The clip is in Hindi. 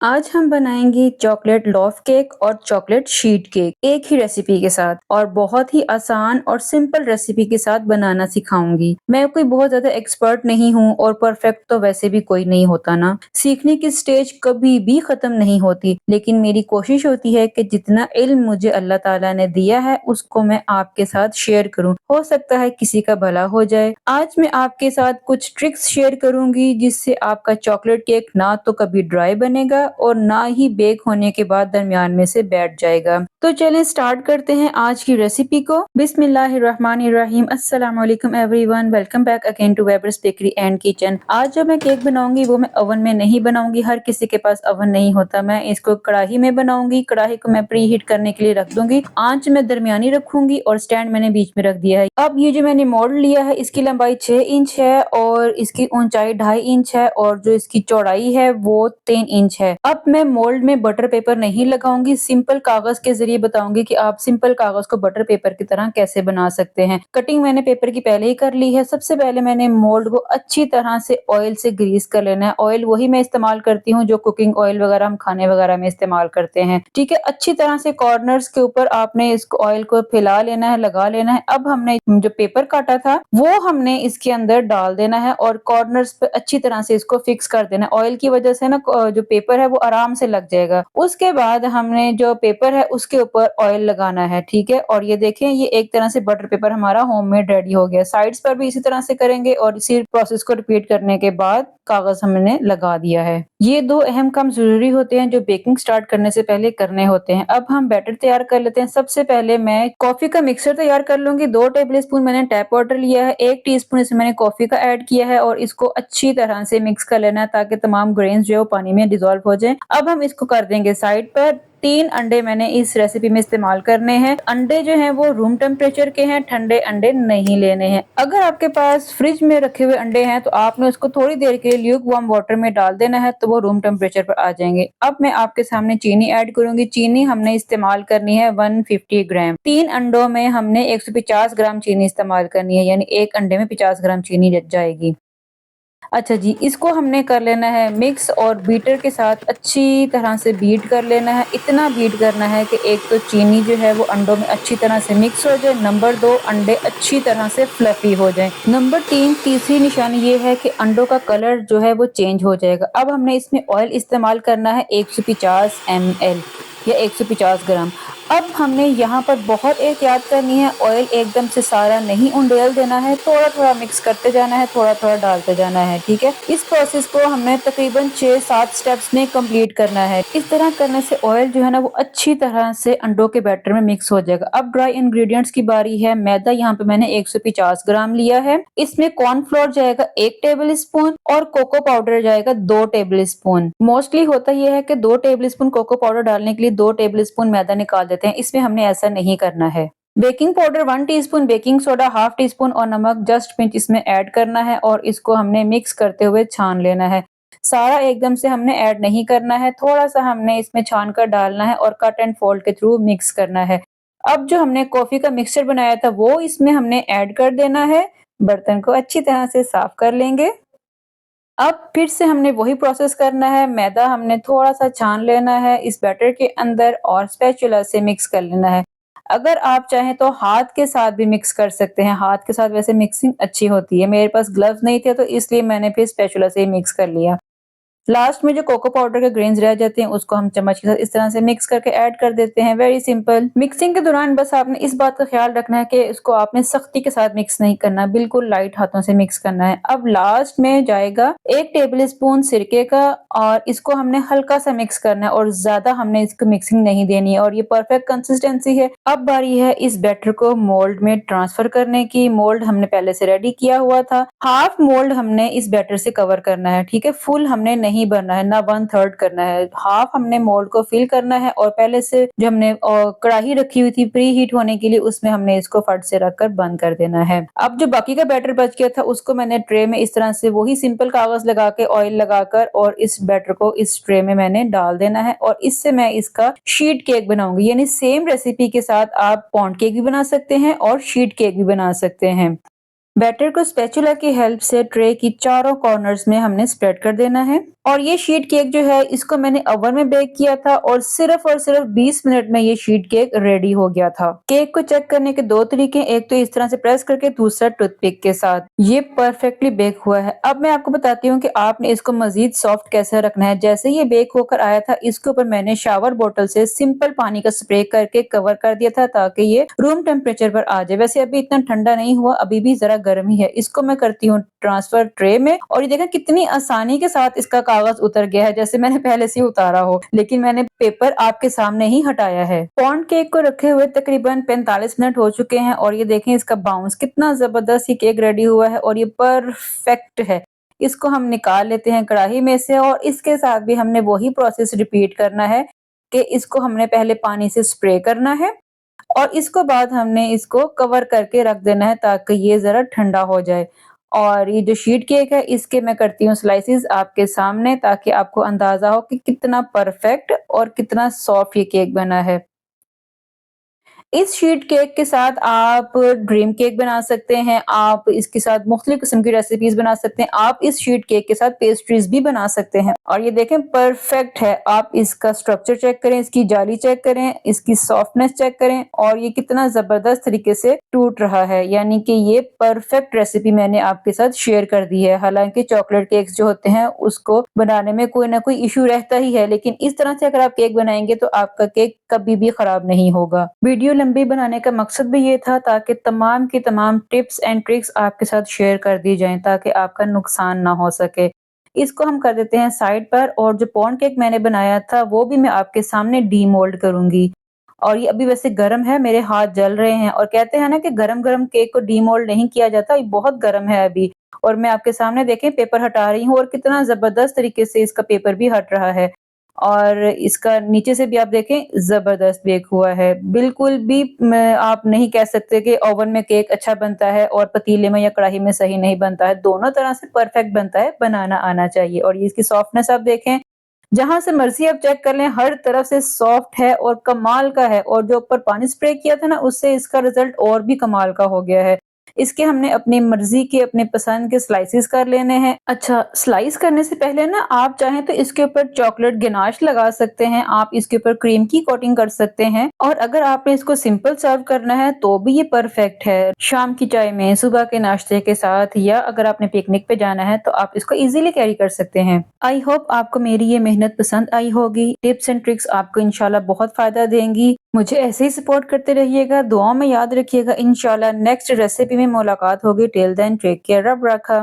आज हम बनाएंगे चॉकलेट लॉफ केक और चॉकलेट शीट केक एक ही रेसिपी के साथ और बहुत ही आसान और सिंपल रेसिपी के साथ बनाना सिखाऊंगी। मैं कोई बहुत ज्यादा एक्सपर्ट नहीं हूँ और परफेक्ट तो वैसे भी कोई नहीं होता ना। सीखने की स्टेज कभी भी खत्म नहीं होती, लेकिन मेरी कोशिश होती है कि जितना इल्म मुझे अल्लाह ताला ने दिया है उसको मैं आपके साथ शेयर करूँ। हो सकता है किसी का भला हो जाए। आज मैं आपके साथ कुछ ट्रिक्स शेयर करूंगी जिससे आपका चॉकलेट केक ना तो कभी ड्राई बनेगा और ना ही बेक होने के बाद दरमियान में से बैठ जाएगा। तो चलें स्टार्ट करते हैं आज की रेसिपी को। बिस्मिल्लाहिर्रहमानिर्रहीम। अस्सलाम वालेकुम everyone, welcome back again to Weber's bakery and kitchen. आज जो मैं केक बनाऊंगी वो मैं ओवन में नहीं बनाऊंगी। हर किसी के पास ओवन नहीं होता। मैं इसको कढ़ाई में बनाऊंगी। कढ़ाई को मैं प्री हीट करने के लिए रख दूंगी। आंच में दरमियानी रखूंगी और स्टैंड मैंने बीच में रख दिया है। अब ये जो मैंने मोल्ड लिया है इसकी लंबाई 6 इंच है और इसकी ऊंचाई 2.5 इंच है और जो इसकी चौड़ाई है वो 3 इंच है। अब मैं मोल्ड में बटर पेपर नहीं लगाऊंगी, सिंपल कागज के जरिए बताऊंगी कि आप सिंपल कागज को बटर पेपर की तरह कैसे बना सकते हैं। कटिंग मैंने पेपर की पहले ही कर ली है। सबसे पहले मैंने मोल्ड को अच्छी तरह से ऑयल से ग्रीस कर लेना है। ऑयल वही मैं इस्तेमाल करती हूँ जो कुकिंग ऑयल वगैरह हम खाने वगैरह में इस्तेमाल करते हैं। ठीक है, अच्छी तरह से कॉर्नर्स के ऊपर आपने इसको ऑयल को फैला लेना है, लगा लेना है। अब हमने जो पेपर काटा था वो हमने इसके अंदर डाल देना है और कॉर्नर्स पे अच्छी तरह से इसको फिक्स कर देना है। ऑयल की वजह से ना जो पेपर है वो आराम से लग जाएगा। उसके बाद हमने जो पेपर है उसके ऊपर ऑयल लगाना है। ठीक है, और ये देखें ये एक तरह से बटर पेपर हमारा होममेड रेडी हो गया। साइड्स पर भी इसी तरह से करेंगे और इसी प्रोसेस को रिपीट करने के बाद कागज हमने लगा दिया है। ये दो अहम काम जरूरी होते हैं जो बेकिंग स्टार्ट करने से पहले करने होते हैं। अब हम बैटर तैयार कर लेते हैं। सबसे पहले मैं कॉफी का मिक्सर तैयार कर लूंगी। 2 टेबल स्पून मैंने टैप वाटर लिया है। 1 टीस्पून इसमें मैंने कॉफी का ऐड किया है और इसको अच्छी तरह से मिक्स कर लेना है ताकि तमाम ग्रेन्स जो है वो पानी में डिसॉल्व हो जाए। अब हम इसको कर देंगे साइड पर। 3 अंडे मैंने इस रेसिपी में इस्तेमाल करने हैं। अंडे जो हैं वो रूम टेम्परेचर के हैं, ठंडे अंडे नहीं लेने हैं। अगर आपके पास फ्रिज में रखे हुए अंडे हैं तो आपने उसको थोड़ी देर के लिए ल्यूक वार्म वाटर में डाल देना है तो वो रूम टेम्परेचर पर आ जाएंगे। अब मैं आपके सामने चीनी ऐड करूंगी। चीनी हमने इस्तेमाल करनी है 150 ग्राम। 3 अंडों में हमने 150 ग्राम चीनी इस्तेमाल करनी है, यानी एक अंडे में 50 ग्राम चीनी जाएगी। अच्छा जी, इसको हमने कर लेना है मिक्स और बीटर के साथ अच्छी तरह से बीट कर लेना है। इतना बीट करना है कि एक तो चीनी जो है वो अंडों में अच्छी तरह से मिक्स हो जाए। नंबर 2, अंडे अच्छी तरह से फ्लफी हो जाएं। नंबर 3, तीसरी निशानी ये है कि अंडों का कलर जो है वो चेंज हो जाएगा। अब हमने इसमें ऑयल इस्तेमाल करना है 150 ml या 150 ग्राम। अब हमने यहाँ पर बहुत एहतियात करनी है। ऑयल एकदम से सारा नहीं उंडेल देना है, थोड़ा थोड़ा मिक्स करते जाना है, थोड़ा थोड़ा डालते जाना है। ठीक है, इस प्रोसेस को हमें तकरीबन 6-7 स्टेप्स में कंप्लीट करना है। इस तरह करने से ऑयल जो है ना वो अच्छी तरह से अंडों के बैटर में मिक्स हो जाएगा। अब ड्राई इंग्रेडिएंट्स की बारी है। मैदा यहाँ पे मैंने 150 ग्राम लिया है। इसमें कॉर्नफ्लोर जाएगा 1 टेबल स्पून और कोको पाउडर जाएगा 2 टेबल स्पून। मोस्टली होता यह है कि 2 टेबल स्पून कोको पाउडर डालने के लिए 2 टेबल स्पून मैदा निकाल देते हैं। इसमें हमने ऐसा नहीं करना है। Baking powder 1 teaspoon, baking soda half tea spoon और नमक जस्ट पिंच इसमें ऐड करना है और इसको हमने मिक्स करते हुए छान लेना है। सारा एकदम से हमने ऐड नहीं करना है, थोड़ा सा हमने इसमें छान कर डालना है और कट एंड फोल्ड के थ्रू मिक्स करना है। अब जो हमने कॉफी का मिक्सचर बनाया था वो इसमें हमने ऐड कर देना है। बर्तन को अच्छी तरह से साफ कर लेंगे। अब फिर से हमने वही प्रोसेस करना है। मैदा हमने थोड़ा-सा छान लेना है इस बैटर के अंदर और स्पैचुला से मिक्स कर लेना है। अगर आप चाहें तो हाथ के साथ भी मिक्स कर सकते हैं। हाथ के साथ वैसे मिक्सिंग अच्छी होती है। मेरे पास ग्लव्स नहीं थे तो इसलिए मैंने फिर स्पैचुला से ही मिक्स कर लिया। लास्ट में जो कोको पाउडर के ग्रेन्स रह जाते हैं उसको हम चम्मच के साथ इस तरह से मिक्स करके ऐड कर देते हैं। Very simple. मिक्सिंग के दौरान बस आपने इस बात का ख्याल रखना है कि इसको आपने सख्ती के साथ मिक्स नहीं करना, बिल्कुल लाइट हाथों से मिक्स करना है। अब लास्ट में जाएगा 1 टेबल स्पून सिरके का और इसको हमने हल्का सा मिक्स करना है और ज्यादा हमने इसको मिक्सिंग नहीं देनी है और ये परफेक्ट कंसिस्टेंसी है। अब बारी है इस बैटर को मोल्ड में ट्रांसफर करने की। मोल्ड हमने पहले से रेडी किया हुआ था। हाफ मोल्ड हमने इस बैटर से कवर करना है। ठीक है, फुल हमने नहीं भरना है, ना 1/3 करना है। हाफ हमने मोल्ड को फिल करना है और पहले से जो हमने कढ़ाई रखी हुई थी प्री हीट होने के लिए उसमें हमने इसको फट से रखकर बंद कर देना है। अब जो बाकी का बैटर बच गया था उसको मैंने ट्रे में इस तरह से वही सिंपल कागज लगा के ऑयल लगाकर और इस बैटर को इस ट्रे में मैंने डाल देना है और इससे मैं इसका शीट केक बनाऊंगी। यानी सेम रेसिपी के साथ आप पॉन्ड केक भी बना सकते हैं और शीट केक भी बना सकते हैं। बैटर को स्पैचुला की हेल्प से ट्रे की चारों कॉर्नर्स में हमने स्प्रेड कर देना है। और ये शीट केक जो है इसको मैंने ओवन में बेक किया था और सिर्फ 20 मिनट में ये शीट केक रेडी हो गया था। केक को चेक करने के दो तरीके, एक तो इस तरह से प्रेस करके, दूसरा टूथपिक के साथ। ये परफेक्टली बेक हुआ है। अब मैं आपको बताती हूँ कि आपने इसको मजीद सॉफ्ट कैसे रखना है। जैसे ये बेक होकर आया था, इसके ऊपर मैंने शावर बोतल से सिंपल पानी का स्प्रे करके कवर कर दिया था ताकि ये रूम टेम्परेचर पर आ जाए। वैसे अभी इतना ठंडा नहीं हुआ, अभी भी जरा गर्म ही है। इसको मैं करती हूँ ट्रांसफर ट्रे में और ये देखें कितनी आसानी के साथ इसका कागज उतर गया है, जैसे मैंने पहले से ही उतारा हो, लेकिन मैंने पेपर आपके सामने ही हटाया है। पॉन्ड केक को रखे हुए तकरीबन 45 मिनट हो चुके हैं और ये देखें इसका बाउंस कितना जबरदस्त ये केक रेडी हुआ है और ये परफेक्ट है। इसको हम निकाल लेते हैं कढ़ाई में से और इसके साथ भी हमने वही प्रोसेस रिपीट करना है कि इसको हमने पहले पानी से स्प्रे करना है और इसको बाद हमने इसको कवर करके रख देना है ताकि ये ज़रा ठंडा हो जाए। और ये जो शीट केक है इसके मैं करती हूँ स्लाइसेस आपके सामने ताकि आपको अंदाज़ा हो कि कितना परफेक्ट और कितना सॉफ्ट ये केक बना है। इस शीट केक के साथ आप ड्रीम केक बना सकते हैं, आप इसके साथ मुख्तलिफ किस्म की रेसिपीज़ बना सकते हैं, आप इस शीट केक के साथ पेस्ट्रीज़ भी बना सकते हैं। और ये देखें परफेक्ट है, आप इसका स्ट्रक्चर चेक करें, इसकी जाली चेक करें, इसकी सॉफ्टनेस चेक करें और ये कितना ज़बरदस्त तरीके से टूट रहा है, यानी कि ये परफेक्ट रेसिपी मैंने आपके साथ शेयर कर दी है। हालाँकि चॉकलेट केक्स जो होते हैं उसको बनाने में कोई ना कोई इश्यू रहता ही है, लेकिन इस तरह से अगर आप केक बनाएँगे तो आपका केक कभी भी खराब नहीं होगा। वीडियो लंबी बनाने का मकसद भी ये था ताकि तमाम की तमाम टिप्स एंड ट्रिक्स आपके साथ शेयर कर दी जाएँ ताकि आपका नुकसान ना हो सके। इसको हम कर देते हैं साइड पर और जो पॉन्ड केक मैंने बनाया था वो भी मैं आपके सामने डीमोल्ड करूँगी। और ये अभी वैसे गरम है, मेरे हाथ जल रहे हैं और कहते हैं ना कि गरम-गरम केक को डीमोल्ड नहीं किया जाता, ये बहुत गरम है अभी। और मैं आपके सामने देखें पेपर हटा रही हूँ और कितना ज़बरदस्त तरीके से इसका पेपर भी हट रहा है। और इसका नीचे से भी आप देखें ज़बरदस्त बेक हुआ है। बिल्कुल भी म आप नहीं कह सकते कि ओवन में केक अच्छा बनता है और पतीले में या कढ़ाई में सही नहीं बनता है। दोनों तरह से परफेक्ट बनता है, बनाना आना चाहिए। और ये इसकी सॉफ्टनेस आप देखें, जहाँ से मर्ज़ी आप चेक कर लें, हर तरफ से सॉफ्ट है और कमाल का है और जो ऊपर पानी स्प्रे किया था ना, उससे इसका रिज़ल्ट और भी कमाल का हो गया है। इसके हमने अपनी मर्ज़ी के, अपने पसंद के स्लाइसेस कर लेने हैं। अच्छा, स्लाइस करने से पहले ना आप चाहें तो इसके ऊपर चॉकलेट गनाश लगा सकते हैं, आप इसके ऊपर क्रीम की कोटिंग कर सकते हैं और अगर आपने इसको सिंपल सर्व करना है तो भी ये परफेक्ट है। शाम की चाय में, सुबह के नाश्ते के साथ या अगर आपने पिकनिक पे जाना है तो आप इसको इज़िली कैरी कर सकते हैं। आई होप आपको मेरी ये मेहनत पसंद आई होगी। टिप्स एंड ट्रिक्स आपको इंशाल्लाह बहुत फ़ायदा देंगी। मुझे ऐसे ही सपोर्ट करते रहिएगा, दुआओं में याद रखिएगा। इंशाल्लाह नेक्स्ट रेसिपी में मुलाकात होगी। टिल देन टेक केयर, रब रखा।